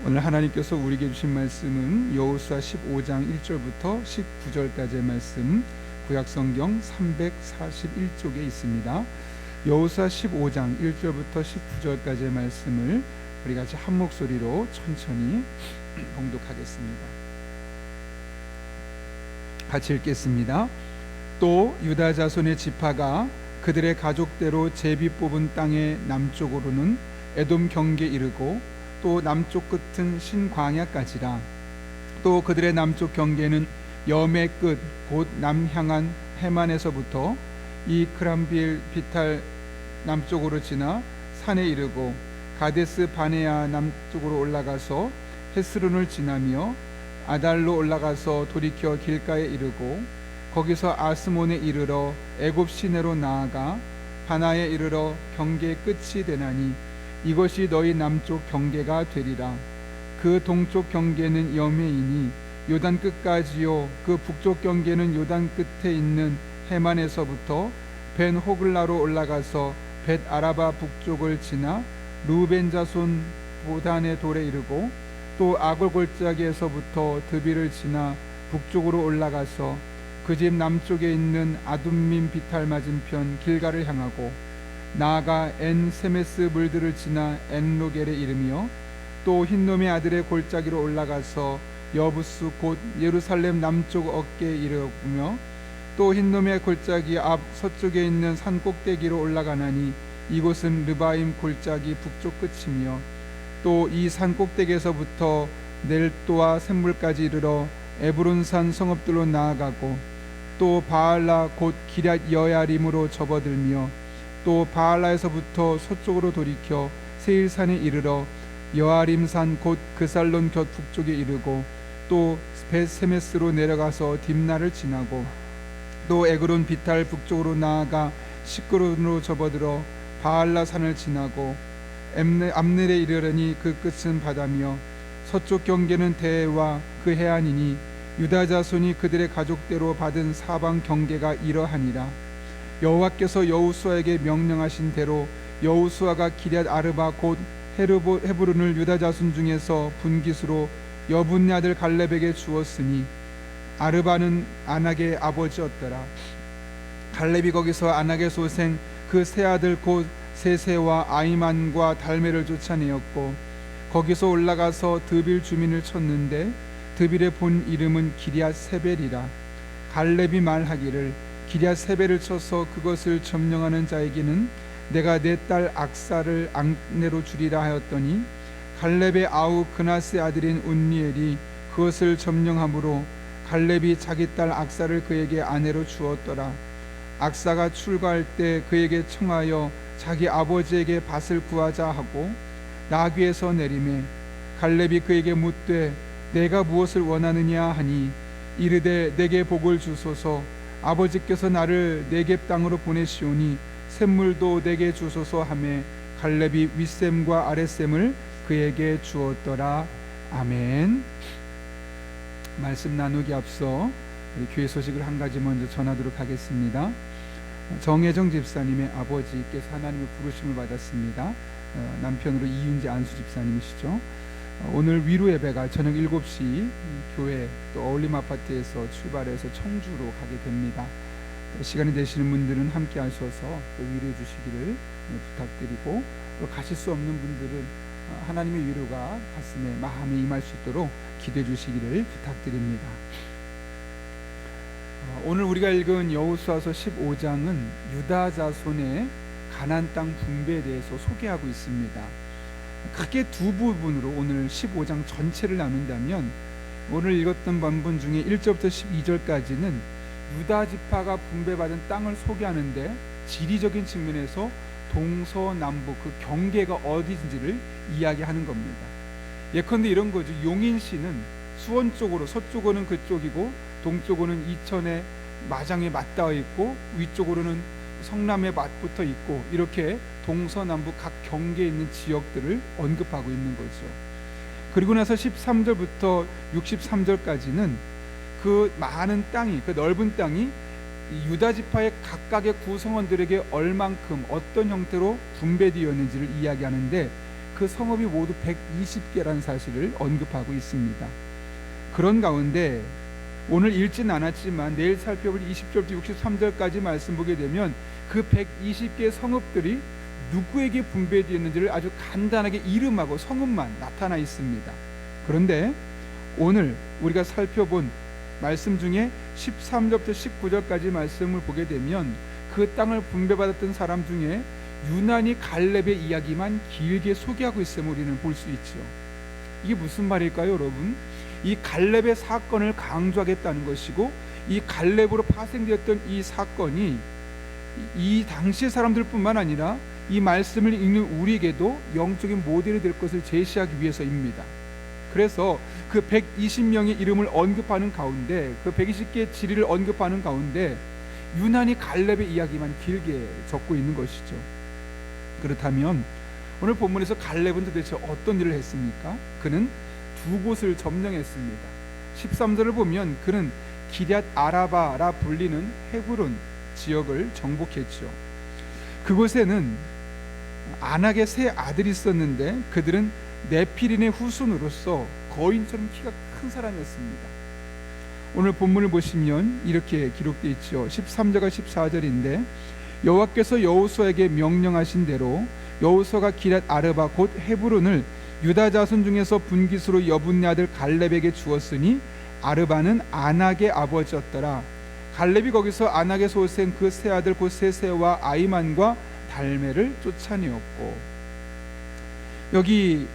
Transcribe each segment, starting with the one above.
오늘 하나님께서 우리에게 주신 말씀은 여호수아 15장 1절부터 19절까지의 말씀, 구약성경 341쪽에 있습니다. 여호수아 15장 1절부터 19절까지의 말씀을 우리 같이 한 목소리로 천천히 봉독하겠습니다. 같이 읽겠습니다. 또 유다 자손의 지파가 그들의 가족대로 제비 뽑은 땅의 남쪽으로는 에돔 경계에 이르고 또 남쪽 끝은 신광야까지라. 또 그들의 남쪽 경계는 염의 끝 곧 남향한 해만에서부터 이 크람빌 비탈 남쪽으로 지나 산에 이르고 가데스 바네아 남쪽으로 올라가서 헤스론을 지나며 아달로 올라가서 돌이켜 길가에 이르고 거기서 아스몬에 이르러 애굽 시내로 나아가 바나에 이르러 경계의 끝이 되나니 이것이 너희 남쪽 경계가 되리라. 그 동쪽 경계는 염해이니 요단 끝까지요, 그 북쪽 경계는 요단 끝에 있는 해만에서부터 벤 호글라로 올라가서 벳 아라바 북쪽을 지나 루벤 자손 보단의 돌에 이르고 또 아골 골짜기에서부터 드비를 지나 북쪽으로 올라가서 그 집 남쪽에 있는 아둠민 비탈 맞은편 길가를 향하고 나아가 엔 세메스 물들을 지나 엔로겔에 이르며 또 흰놈의 아들의 골짜기로 올라가서 여부스 곧 예루살렘 남쪽 어깨에 이르며 또 흰놈의 골짜기 앞 서쪽에 있는 산 꼭대기로 올라가나니 이곳은 르바임 골짜기 북쪽 끝이며 또 이 산 꼭대기에서부터 넬도와 샘물까지 이르러 에브론산 성읍들로 나아가고 또 바알라 곧 기럇 여야림으로 접어들며 또 바알라에서부터 서쪽으로 돌이켜 세일산에 이르러 여아림산 곧 그살론 곁 북쪽에 이르고 또 벳세메스로 내려가서 딥나를 지나고 또 에그론 비탈 북쪽으로 나아가 시끄론으로 접어들어 바알라 산을 지나고 암넬에 이르려니 그 끝은 바다며 서쪽 경계는 대해와 그 해안이니 유다 자손이 그들의 가족대로 받은 사방 경계가 이러하니라. 여호와께서 여호수아에게 명령하신 대로 여호수아가 기럇 아르바 곧 헤브론을 유다 자손 중에서 분깃으로 여분네 아들 갈렙에게 주었으니 아르바는 아낙의 아버지였더라. 갈렙이 거기서 아낙의 소생 그 세 아들 곧 세세와 아이만과 달메를 쫓아내었고 거기서 올라가서 드빌 주민을 쳤는데 드빌의 본 이름은 기럇 세벨이라. 갈렙이 말하기를 기럇 세벨을 쳐서 그것을 점령하는 자에게는 내가 내 딸 악사를 앙내로 주리라 하였더니 갈렙의 아우 그나스의 아들인 운니엘이 그것을 점령함으로 갈렙이 자기 딸 악사를 그에게 아내로 주었더라. 악사가 출가할 때 그에게 청하여 자기 아버지에게 밭을 구하자 하고 나귀에서 내리매 갈렙이 그에게 묻되 내가 무엇을 원하느냐 하니 이르되 내게 복을 주소서. 아버지께서 나를 네겝 땅으로 보내시오니 샘물도 내게 주소서 하매 갈렙이 윗샘과 아랫샘을 그에게 주었더라. 아멘. 말씀 나누기 앞서 우리 교회 소식을 한 가지 먼저 전하도록 하겠습니다. 정혜정 집사님의 아버지께서 하나님의 부르심을 받았습니다. 남편으로 이윤재 안수 집사님이시죠. 오늘 위로 예배가 저녁 7시 교회 또 어울림 아파트에서 출발해서 청주로 가게 됩니다. 시간이 되시는 분들은 함께 하셔서 또 위로해 주시기를 부탁드리고 또 가실 수 없는 분들은 하나님의 위로가 가슴에 마음에 임할 수 있도록 기도해 주시기를 부탁드립니다. 오늘 우리가 읽은 여호수아서 15장은 유다 자손의 가나안 땅 분배에 대해서 소개하고 있습니다. 크게 두 부분으로 오늘 15장 전체를 나눈다면 오늘 읽었던 본문 중에 1절부터 12절까지는 유다 지파가 분배받은 땅을 소개하는데 지리적인 측면에서 동서남북 그 경계가 어디인지를 이야기하는 겁니다. 예컨대 이런 거죠. 용인시는 수원 쪽으로 서쪽으로는 그쪽이고 동쪽으로는 이천의 마장에 맞닿아 있고 위쪽으로는 성남에 맞붙어 있고 이렇게 동서남북 각 경계에 있는 지역들을 언급하고 있는 거죠. 그리고 나서 13절부터 63절까지는 그 많은 땅이 그 넓은 땅이 유다 지파의 각각의 구성원들에게 얼만큼 어떤 형태로 분배되었는지를 이야기하는데 그 성읍이 모두 120개라는 사실을 언급하고 있습니다. 그런 가운데 오늘 읽진 않았지만 내일 살펴볼 20절부터 63절까지 말씀 보게 되면 그 120개의 성읍들이 누구에게 분배되었는지를 아주 간단하게 이름하고 성읍만 나타나 있습니다. 그런데 오늘 우리가 살펴본 말씀 중에 13절부터 19절까지 말씀을 보게 되면 그 땅을 분배받았던 사람 중에 유난히 갈렙의 이야기만 길게 소개하고 있음을 우리는 볼 수 있죠. 이게 무슨 말일까요, 여러분? 이 갈렙의 사건을 강조하겠다는 것이고, 이 갈렙으로 파생되었던 이 사건이 이 당시의 사람들뿐만 아니라 이 말씀을 읽는 우리에게도 영적인 모델이 될 것을 제시하기 위해서입니다. 그래서 그 120명의 이름을 언급하는 가운데, 그 120개의 지리를 언급하는 가운데 유난히 갈렙의 이야기만 길게 적고 있는 것이죠. 그렇다면 오늘 본문에서 갈렙은 도대체 어떤 일을 했습니까? 그는 두 곳을 점령했습니다. 13절을 보면 그는 기럇 아라바라 불리는 헤브론 지역을 정복했죠. 그곳에는 아낙의 세 아들이 있었는데 그들은 네피린의 후손으로서 거인처럼 키가 큰 사람이었습니다. 오늘 본문을 보시면 이렇게 기록되어 있죠. 13절과 14절인데 여호와께서 여호수아에게 명령하신 대로 여호수아가 기럇 아르바 곧 헤브론을 유다 자손 중에서 분깃으로 여분네 아들 갈렙에게 주었으니 아르바는 아낙의 아버지였더라. 갈렙이 거기서 아낙의 소생 그 세 아들 곧 세세와 아이만과 달메를 쫓아내었고, 여기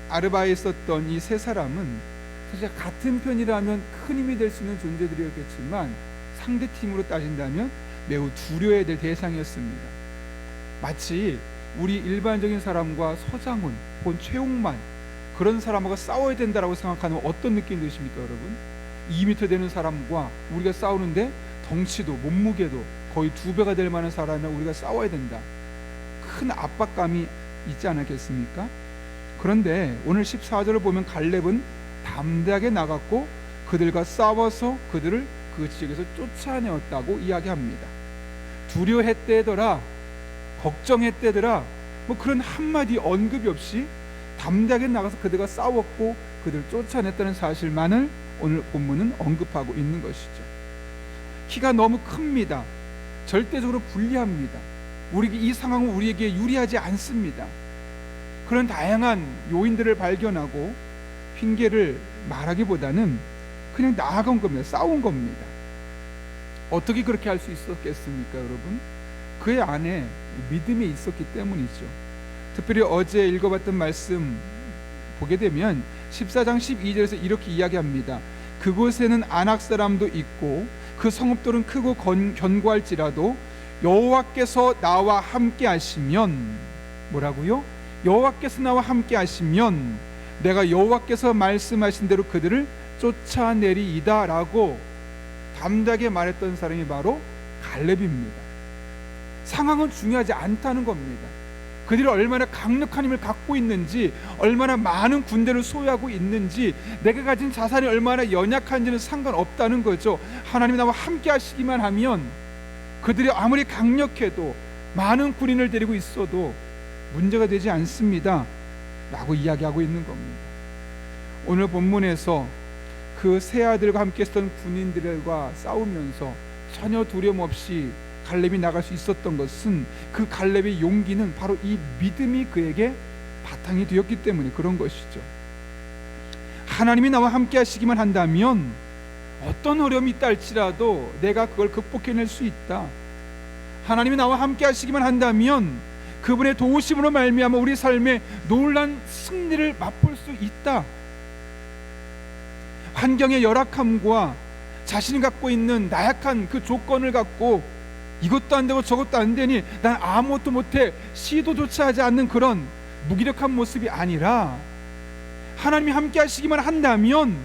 아르바에 있었던 이 세 사람은 사실 같은 편이라면 큰 힘이 될 수 있는 존재들이었겠지만 상대 팀으로 따진다면 매우 두려워야 될 대상이었습니다. 마치 우리 일반적인 사람과 서장훈 혹은 최홍만 그런 사람하고 싸워야 된다라고 생각하는 어떤 느낌이 드십니까, 여러분? 2m 되는 사람과 우리가 싸우는데 덩치도 몸무게도 거의 2배가 될 만한 사람이랑 우리가 싸워야 된다. 큰 압박감이 있지 않았겠습니까? 그런데 오늘 14절을 보면 갈렙은 담대하게 나갔고 그들과 싸워서 그들을 그 지역에서 쫓아내었다고 이야기합니다. 두려워했대더라, 걱정했대더라, 뭐 그런 한마디 언급이 없이 담대하게 나가서 그들과 싸웠고 그들을 쫓아냈다는 사실만을 오늘 본문은 언급하고 있는 것이죠. 키가 너무 큽니다. 절대적으로 불리합니다. 우리에게 이 상황은 우리에게 유리하지 않습니다. 그런 다양한 요인들을 발견하고 핑계를 말하기보다는 그냥 나아간 겁니다. 싸운 겁니다. 어떻게 그렇게 할 수 있었겠습니까, 여러분? 그의 안에 믿음이 있었기 때문이죠. 특별히 어제 읽어봤던 말씀 보게 되면 14장 12절에서 이렇게 이야기합니다. 그곳에는 아낙 사람도 있고 그 성읍들은 크고 견고할지라도 여호와께서 나와 함께 하시면, 뭐라고요? 여호와께서 나와 함께 하시면 내가 여호와께서 말씀하신 대로 그들을 쫓아내리이다 라고 담대하게 말했던 사람이 바로 갈렙입니다. 상황은 중요하지 않다는 겁니다. 그들이 얼마나 강력한 힘을 갖고 있는지, 얼마나 많은 군대를 소유하고 있는지, 내가 가진 자산이 얼마나 연약한지는 상관없다는 거죠. 하나님이 나와 함께 하시기만 하면 그들이 아무리 강력해도 많은 군인을 데리고 있어도 문제가 되지 않습니다 라고 이야기하고 있는 겁니다. 오늘 본문에서 그 세 아들과 함께 했던 군인들과 싸우면서 전혀 두려움 없이 갈렙이 나갈 수 있었던 것은 그 갈렙의 용기는 바로 이 믿음이 그에게 바탕이 되었기 때문에 그런 것이죠. 하나님이 나와 함께 하시기만 한다면 어떤 어려움이 있다 할지라도 내가 그걸 극복해낼 수 있다. 하나님이 나와 함께 하시기만 한다면 그분의 도우심으로 말미암아 우리 삶에 놀란 승리를 맛볼 수 있다. 환경의 열악함과 자신이 갖고 있는 나약한 그 조건을 갖고 이것도 안 되고 저것도 안 되니 난 아무것도 못해 시도조차 하지 않는 그런 무기력한 모습이 아니라 하나님이 함께 하시기만 한다면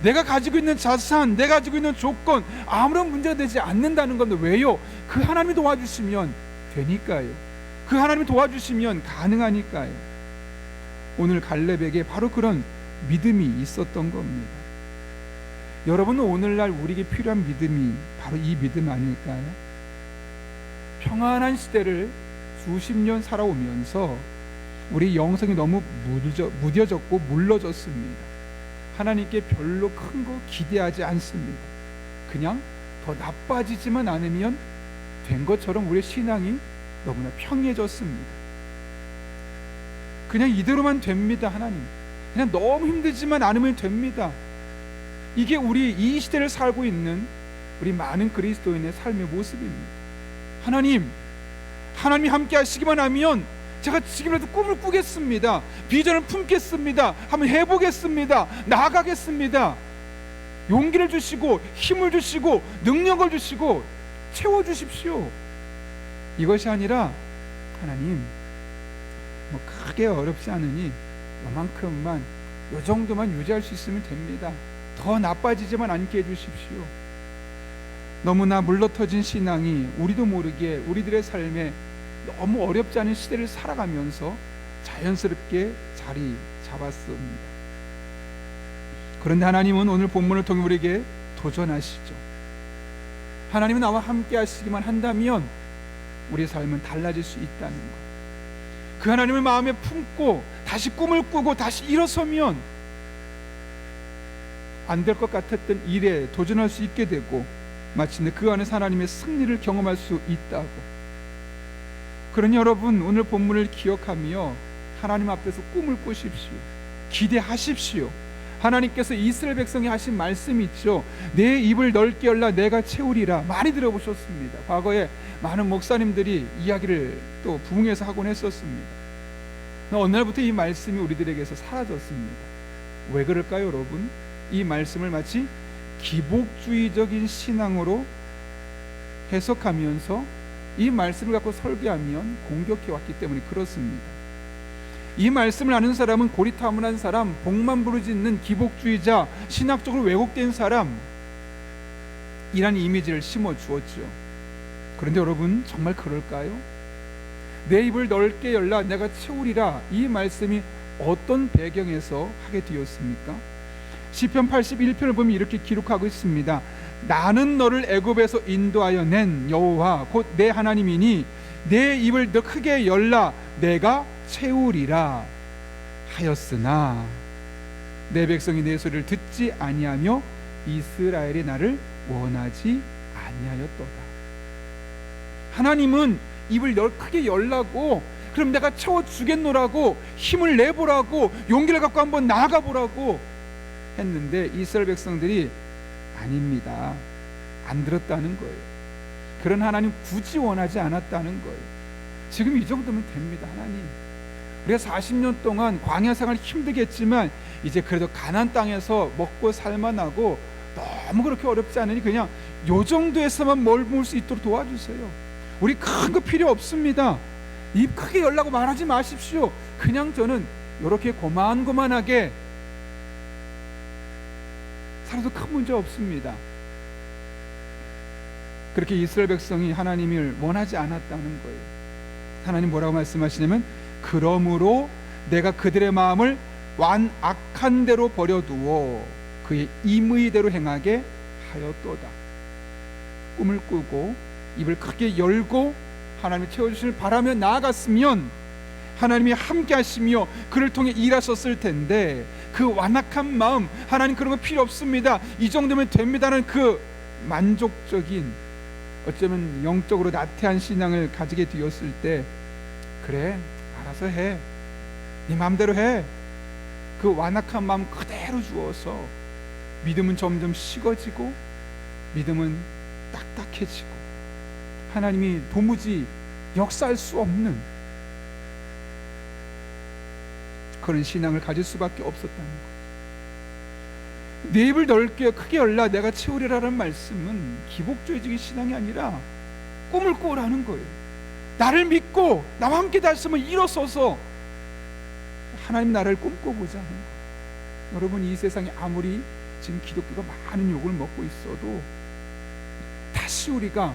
내가 가지고 있는 자산, 내가 가지고 있는 조건 아무런 문제가 되지 않는다는 건데, 왜요? 그 하나님이 도와주시면 되니까요. 그 하나님이 도와주시면 가능하니까요. 오늘 갈렙에게 바로 그런 믿음이 있었던 겁니다. 여러분은 오늘날 우리에게 필요한 믿음이 바로 이 믿음 아닐까요? 평안한 시대를 수십 년 살아오면서 우리 영성이 너무 무뎌졌고 물러졌습니다. 하나님께 별로 큰 거 기대하지 않습니다. 그냥 더 나빠지지만 않으면 된 것처럼 우리의 신앙이 너무나 평이해졌습니다. 그냥 이대로만 됩니다. 하나님, 그냥 너무 힘들지만 않으면 됩니다. 이게 우리 이 시대를 살고 있는 우리 많은 그리스도인의 삶의 모습입니다. 하나님이 함께 하시기만 하면 제가 지금이라도 꿈을 꾸겠습니다. 비전을 품겠습니다. 한번 해보겠습니다. 나아가겠습니다. 용기를 주시고 힘을 주시고 능력을 주시고 채워주십시오. 이것이 아니라 하나님, 뭐 크게 어렵지 않으니 요만큼만, 요 정도만 유지할 수 있으면 됩니다. 더 나빠지지만 않게 해주십시오. 너무나 물러터진 신앙이 우리도 모르게 우리들의 삶에 너무 어렵지 않은 시대를 살아가면서 자연스럽게 자리 잡았습니다. 그런데 하나님은 오늘 본문을 통해 우리에게 도전하시죠. 하나님은 나와 함께 하시기만 한다면 우리의 삶은 달라질 수 있다는 것. 그 하나님을 마음에 품고 다시 꿈을 꾸고 다시 일어서면 안 될 것 같았던 일에 도전할 수 있게 되고 마침내 그 안에서 하나님의 승리를 경험할 수 있다고. 그러니 여러분, 오늘 본문을 기억하며 하나님 앞에서 꿈을 꾸십시오. 기대하십시오. 하나님께서 이스라엘 백성이 하신 말씀이 있죠. 내 입을 넓게 열라 내가 채우리라. 많이 들어보셨습니다. 과거에 많은 목사님들이 이야기를 또 부흥해서 하곤 했었습니다. 어느 날부터 이 말씀이 우리들에게서 사라졌습니다. 왜 그럴까요, 여러분? 이 말씀을 마치 기복주의적인 신앙으로 해석하면서 이 말씀을 갖고 설교하면 공격해왔기 때문에 그렇습니다. 이 말씀을 아는 사람은 고리타분한 사람, 복만 부르짖는 기복주의자, 신학적으로 왜곡된 사람, 이란 이미지를 심어주었죠. 그런데 여러분, 정말 그럴까요? 내 입을 넓게 열라 내가 채우리라, 이 말씀이 어떤 배경에서 하게 되었습니까? 시편 81편을 보면 이렇게 기록하고 있습니다. 나는 너를 애굽에서 인도하여 낸 여호와 곧 내 하나님이니 내 입을 더 크게 열라 내가 채우리라 하였으나 내 백성이 내 소리를 듣지 아니하며 이스라엘이 나를 원하지 아니하였도다. 하나님은 입을 크게 열라고, 그럼 내가 채워주겠노라고, 힘을 내보라고, 용기를 갖고 한번 나아가보라고 했는데 이스라엘 백성들이 아닙니다, 안 들었다는 거예요. 그런 하나님 굳이 원하지 않았다는 거예요. 지금 이 정도면 됩니다. 하나님, 우리가 40년 동안 광야 생활 힘들겠지만 이제 그래도 가나안 땅에서 먹고 살만하고 너무 그렇게 어렵지 않으니 그냥 요 정도에서만 머물 수 있도록 도와주세요. 우리 큰 거 필요 없습니다. 입 크게 열라고 말하지 마십시오. 그냥 저는 이렇게 고만고만하게 살아도 큰 문제 없습니다. 그렇게 이스라엘 백성이 하나님을 원하지 않았다는 거예요. 하나님 뭐라고 말씀하시냐면 그러므로 내가 그들의 마음을 완악한 대로 버려두어 그의 임의대로 행하게 하였도다. 꿈을 꾸고 입을 크게 열고 하나님이 채워주시길 바라며 나아갔으면 하나님이 함께 하시며 그를 통해 일하셨을 텐데 그 완악한 마음, 하나님 그런 거 필요 없습니다, 이 정도면 됩니다는 그 만족적인, 어쩌면 영적으로 나태한 신앙을 가지게 되었을 때 그래 알아서 해, 네 마음대로 해, 그 완악한 마음 그대로 주어서 믿음은 점점 식어지고 믿음은 딱딱해지고 하나님이 도무지 역사할 수 없는 그런 신앙을 가질 수밖에 없었다는 거예요. 내 입을 넓게 크게 열라 내가 채우리라는 말씀은 기복주의적인 신앙이 아니라 꿈을 꾸라는 거예요. 나를 믿고 나와 함께 다시면 일어서서 하나님 나라를 꿈꿔보자는 거예요. 여러분, 이 세상에 아무리 지금 기독교가 많은 욕을 먹고 있어도 다시 우리가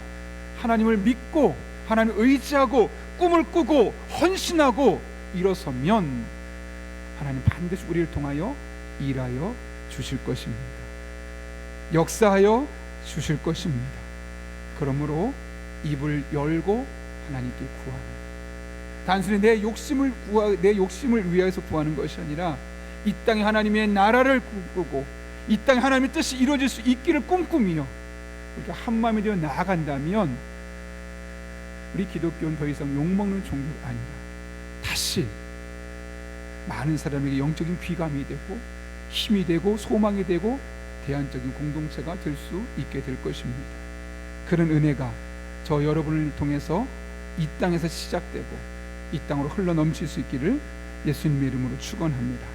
하나님을 믿고 하나님을 의지하고 꿈을 꾸고 헌신하고 일어서면 하나님 반드시 우리를 통하여 일하여 주실 것입니다. 역사하여 주실 것입니다. 그러므로 입을 열고 하나님께 구하는, 단순히 내 욕심을 위해서 구하는 것이 아니라 이 땅에 하나님의 나라를 꿈꾸고 이 땅에 하나님의 뜻이 이루어질 수 있기를 꿈꾸며 우리가 한 마음이 되어 나아간다면 우리 기독교는 더 이상 욕먹는 종교가 아니라 다시 많은 사람에게 영적인 귀감이 되고 힘이 되고 소망이 되고 대안적인 공동체가 될 수 있게 될 것입니다. 그런 은혜가 저 여러분을 통해서 이 땅에서 시작되고 이 땅으로 흘러넘칠 수 있기를 예수님의 이름으로 축원합니다.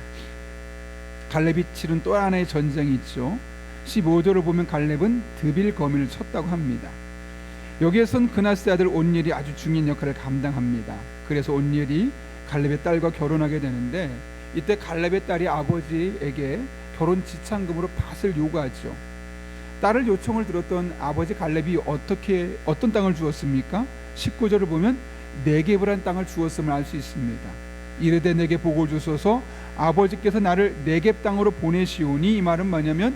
갈렙이 치른 또 하나의 전쟁이 있죠. 15절을 보면 갈렙은 드빌 거민을 쳤다고 합니다. 여기에선 그나스의 아들 온니엘이 아주 중요한 역할을 감당합니다. 그래서 온니엘이 갈렙의 딸과 결혼하게 되는데 이때 갈렙의 딸이 아버지에게 결혼 지참금으로 밭을 요구하죠. 딸을 요청을 들었던 아버지 갈렙이 어떤 땅을 주었습니까? 19절을 보면 네겝이라는 땅을 주었음을 알 수 있습니다. 이르되 내게 복을 주소서 아버지께서 나를 네겝 땅으로 보내시오니, 이 말은 뭐냐면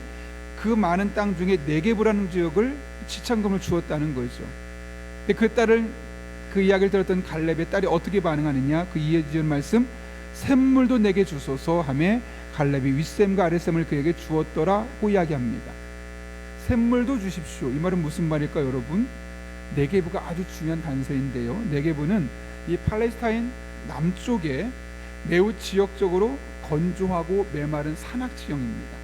그 많은 땅 중에 네겝이라는 지역을 지참금을 주었다는 거죠. 근데 그 이야기를 들었던 갈렙의 딸이 어떻게 반응하느냐, 그 이어지는 말씀, 샘물도 내게 주소서 하며 갈렙이 윗샘과 아랫샘을 그에게 주었더라고 이야기합니다. 샘물도 주십시오. 이 말은 무슨 말일까요, 여러분? 네겝이가 아주 중요한 단서인데요. 네겝은 이 팔레스타인 남쪽에 매우 지역적으로 건조하고 메마른 산악 지형입니다.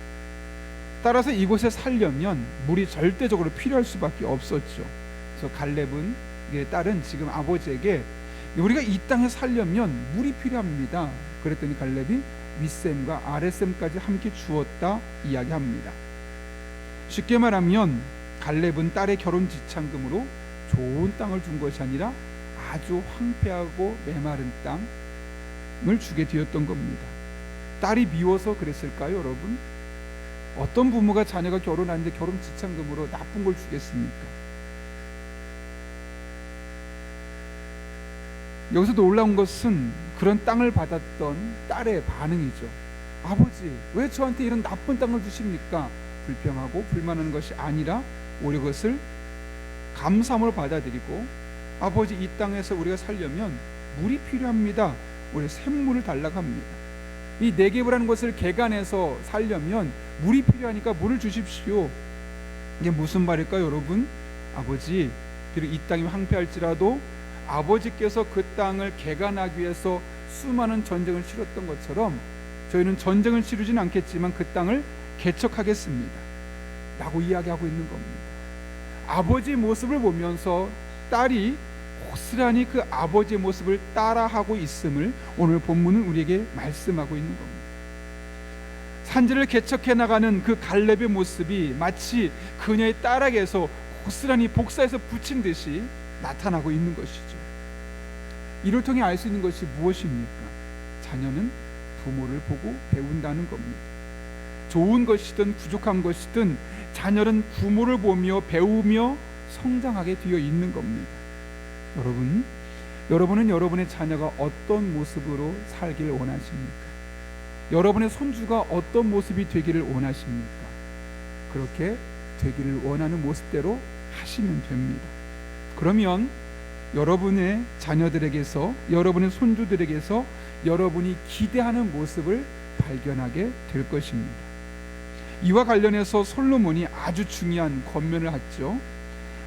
따라서 이곳에 살려면 물이 절대적으로 필요할 수밖에 없었죠. 그래서 갈렙은 딸은 지금 아버지에게 우리가 이 땅에 살려면 물이 필요합니다. 그랬더니 갈렙이 윗샘과 아랫샘까지 함께 주었다 이야기합니다. 쉽게 말하면 갈렙은 딸의 결혼 지참금으로 좋은 땅을 준 것이 아니라 아주 황폐하고 메마른 땅을 주게 되었던 겁니다. 딸이 미워서 그랬을까요, 여러분? 어떤 부모가 자녀가 결혼하는데 결혼 지참금으로 나쁜 걸 주겠습니까? 여기서 놀라운 것은 그런 땅을 받았던 딸의 반응이죠. 아버지, 왜 저한테 이런 나쁜 땅을 주십니까? 불평하고 불만하는 것이 아니라 오히려 그것을 감사함으로 받아들이고, 아버지, 이 땅에서 우리가 살려면 물이 필요합니다. 우리 샘물을 달라고 합니다. 이 네겝이라는 것을 개간해서 살려면 물이 필요하니까 물을 주십시오. 이게 무슨 말일까요, 여러분? 아버지, 비록 이 땅이 황폐할지라도 아버지께서 그 땅을 개간하기 위해서 수많은 전쟁을 치렀던 것처럼 저희는 전쟁을 치르진 않겠지만 그 땅을 개척하겠습니다 라고 이야기하고 있는 겁니다. 아버지의 모습을 보면서 딸이 고스란히 그 아버지의 모습을 따라하고 있음을 오늘 본문은 우리에게 말씀하고 있는 겁니다. 산지를 개척해 나가는 그 갈렙의 모습이 마치 그녀의 딸에게서 고스란히 복사해서 붙인 듯이 나타나고 있는 것이죠. 이를 통해 알 수 있는 것이 무엇입니까? 자녀는 부모를 보고 배운다는 겁니다. 좋은 것이든 부족한 것이든 자녀는 부모를 보며 배우며 성장하게 되어 있는 겁니다. 여러분은 여러분의 자녀가 어떤 모습으로 살기를 원하십니까? 여러분의 손주가 어떤 모습이 되기를 원하십니까? 그렇게 되기를 원하는 모습대로 하시면 됩니다. 그러면 여러분의 자녀들에게서, 여러분의 손주들에게서 여러분이 기대하는 모습을 발견하게 될 것입니다. 이와 관련해서 솔로몬이 아주 중요한 권면을 했죠.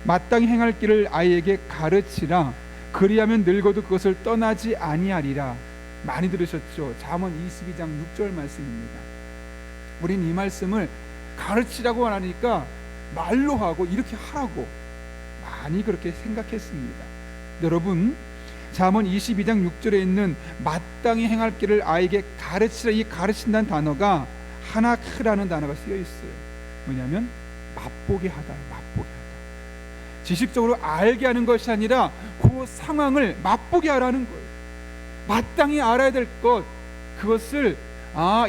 마땅히 행할 길을 아이에게 가르치라. 그리하면 늙어도 그것을 떠나지 아니하리라. 많이 들으셨죠? 잠언 22장 6절 말씀입니다. 우린 이 말씀을 가르치라고 하니까 말로 하고 이렇게 하라고 많이 그렇게 생각했습니다. 여러분, 잠언 22장 6절에 있는 마땅히 행할 길을 아이에게 가르치라, 이 가르친다는 단어가 하나크라는 단어가 쓰여 있어요. 뭐냐면 맛보게 하다, 맛보게 하다. 지식적으로 알게 하는 것이 아니라 그 상황을 맛보게 하라는 거예요. 마땅히 알아야 될 것, 그것을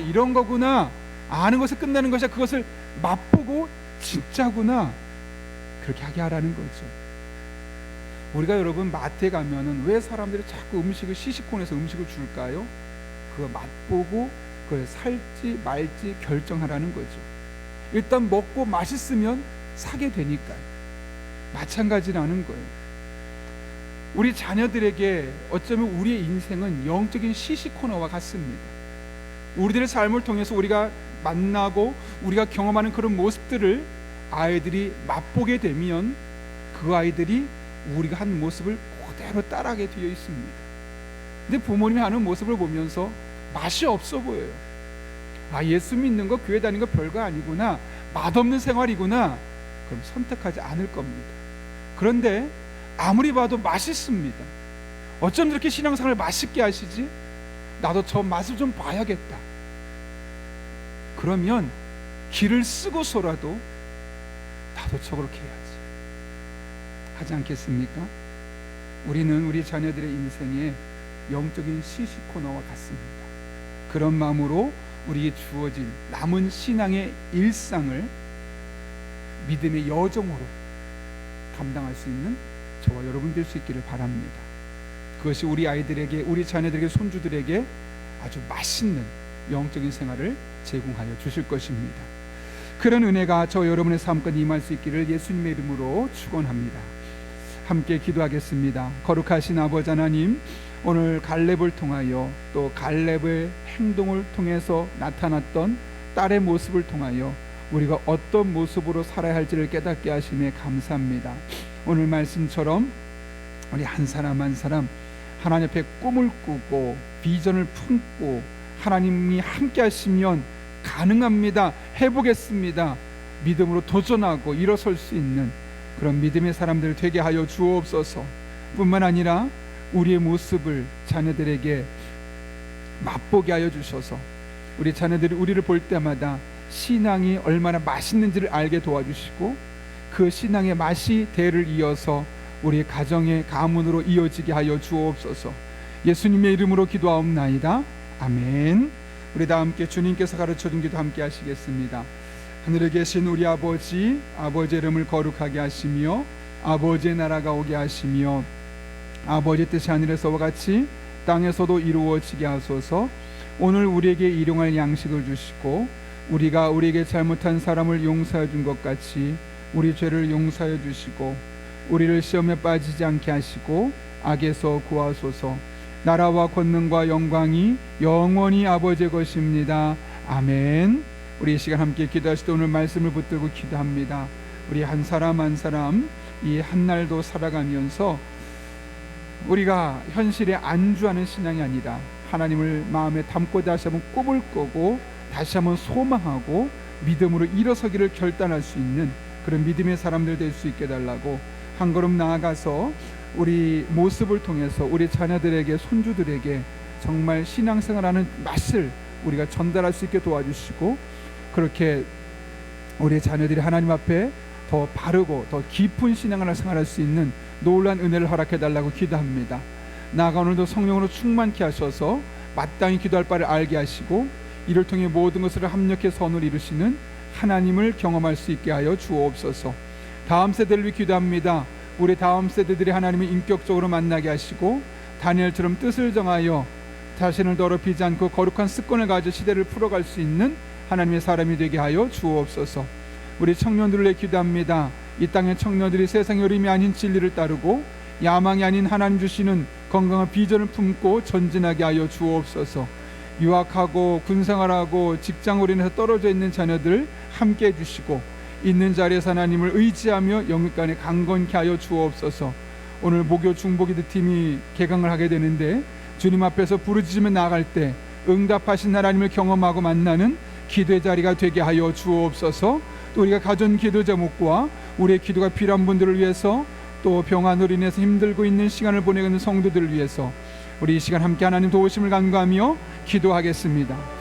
이런 거구나, 아는 것을 끝나는 것이 아니라 그것을 맛보고 진짜구나, 그렇게 하게 하라는 거죠. 우리가 여러분 마트에 가면은 왜 사람들이 자꾸 음식을 시식권에서 음식을 줄까요? 그거 맛보고 그걸 살지 말지 결정하라는 거죠. 일단 먹고 맛있으면 사게 되니까요. 마찬가지라는 거예요. 우리 자녀들에게 어쩌면 우리의 인생은 영적인 시시 코너와 같습니다. 우리들의 삶을 통해서 우리가 만나고 우리가 경험하는 그런 모습들을 아이들이 맛보게 되면 그 아이들이 우리가 한 모습을 그대로 따라하게 되어 있습니다. 근데 부모님이 하는 모습을 보면서 맛이 없어 보여요. 예수 믿는 거, 교회 다니는 거 별거 아니구나, 맛없는 생활이구나, 그럼 선택하지 않을 겁니다. 그런데 아무리 봐도 맛있습니다. 어쩜 이렇게 신앙생활을 맛있게 하시지? 나도 저 맛을 좀 봐야겠다. 그러면 길을 쓰고서라도 나도 저렇게 해야지 하지 않겠습니까? 우리는 우리 자녀들의 인생에 영적인 시시코너와 같습니다. 그런 마음으로 우리에게 주어진 남은 신앙의 일상을 믿음의 여정으로 감당할 수 있는 저와 여러분 될 수 있기를 바랍니다. 그것이 우리 아이들에게, 우리 자녀들에게, 손주들에게 아주 맛있는 영적인 생활을 제공하여 주실 것입니다. 그런 은혜가 저 여러분의 삶까지 임할 수 있기를 예수님의 이름으로 축원합니다. 함께 기도하겠습니다. 거룩하신 아버지 하나님, 오늘 갈렙을 통하여 또 갈렙의 행동을 통해서 나타났던 딸의 모습을 통하여 우리가 어떤 모습으로 살아야 할지를 깨닫게 하심에 감사합니다. 오늘 말씀처럼 우리 한 사람 한 사람 하나님 앞에 꿈을 꾸고 비전을 품고 하나님이 함께 하시면 가능합니다, 해보겠습니다, 믿음으로 도전하고 일어설 수 있는 그런 믿음의 사람들 되게 하여 주옵소서. 뿐만 아니라 우리의 모습을 자녀들에게 맛보게 하여 주셔서 우리 자녀들이 우리를 볼 때마다 신앙이 얼마나 맛있는지를 알게 도와주시고 그 신앙의 맛이 대를 이어서 우리 가정의 가문으로 이어지게 하여 주옵소서. 예수님의 이름으로 기도하옵나이다. 아멘. 우리 다 함께 주님께서 가르쳐준 기도 함께 하시겠습니다. 하늘에 계신 우리 아버지, 아버지의 이름을 거룩하게 하시며 아버지의 나라가 오게 하시며 아버지의 뜻이 하늘에서와 같이 땅에서도 이루어지게 하소서. 오늘 우리에게 일용할 양식을 주시고 우리가 우리에게 잘못한 사람을 용서해 준 것 같이 우리 죄를 용서해 주시고 우리를 시험에 빠지지 않게 하시고 악에서 구하소서. 나라와 권능과 영광이 영원히 아버지의 것입니다. 아멘. 우리 이 시간 함께 기도하실 때 오늘 말씀을 붙들고 기도합니다. 우리 한 사람 한 사람 이 한 날도 살아가면서 우리가 현실에 안주하는 신앙이 아니라 하나님을 마음에 담고 다시 한번 꿈을 꾸고 다시 한번 소망하고 믿음으로 일어서기를 결단할 수 있는 그런 믿음의 사람들 될 수 있게 달라고 한 걸음 나아가서 우리 모습을 통해서 우리 자녀들에게, 손주들에게 정말 신앙생활하는 맛을 우리가 전달할 수 있게 도와주시고 그렇게 우리 자녀들이 하나님 앞에 더 바르고 더 깊은 신앙을 생활할 수 있는 놀라운 은혜를 허락해 달라고 기도합니다. 나아가 오늘도 성령으로 충만케 하셔서 마땅히 기도할 바를 알게 하시고 이를 통해 모든 것을 합력해 선을 이루시는 하나님을 경험할 수 있게 하여 주옵소서. 다음 세대를 위해 기도합니다. 우리 다음 세대들이 하나님을 인격적으로 만나게 하시고 다니엘처럼 뜻을 정하여 자신을 더럽히지 않고 거룩한 습관을 가져 시대를 풀어갈 수 있는 하나님의 사람이 되게 하여 주옵소서. 우리 청년들을 위해 기도합니다. 이 땅의 청년들이 세상의 어림이 아닌 진리를 따르고 야망이 아닌 하나님 주시는 건강한 비전을 품고 전진하게 하여 주옵소서. 유학하고 군생활하고 직장으로 인해서 떨어져 있는 자녀들 함께 해주시고 있는 자리에서 하나님을 의지하며 영육간에 강건케 하여 주옵소서. 오늘 목요 중보기도 팀이 개강을 하게 되는데 주님 앞에서 부르짖으며 나아갈 때 응답하신 하나님을 경험하고 만나는 기도의 자리가 되게 하여 주옵소서. 또 우리가 가진 기도 제목과 우리의 기도가 필요한 분들을 위해서 또 병환으로 인해서 힘들고 있는 시간을 보내고 있는 성도들을 위해서 우리 이 시간 함께 하나님 도우심을 간구하며 기도하겠습니다.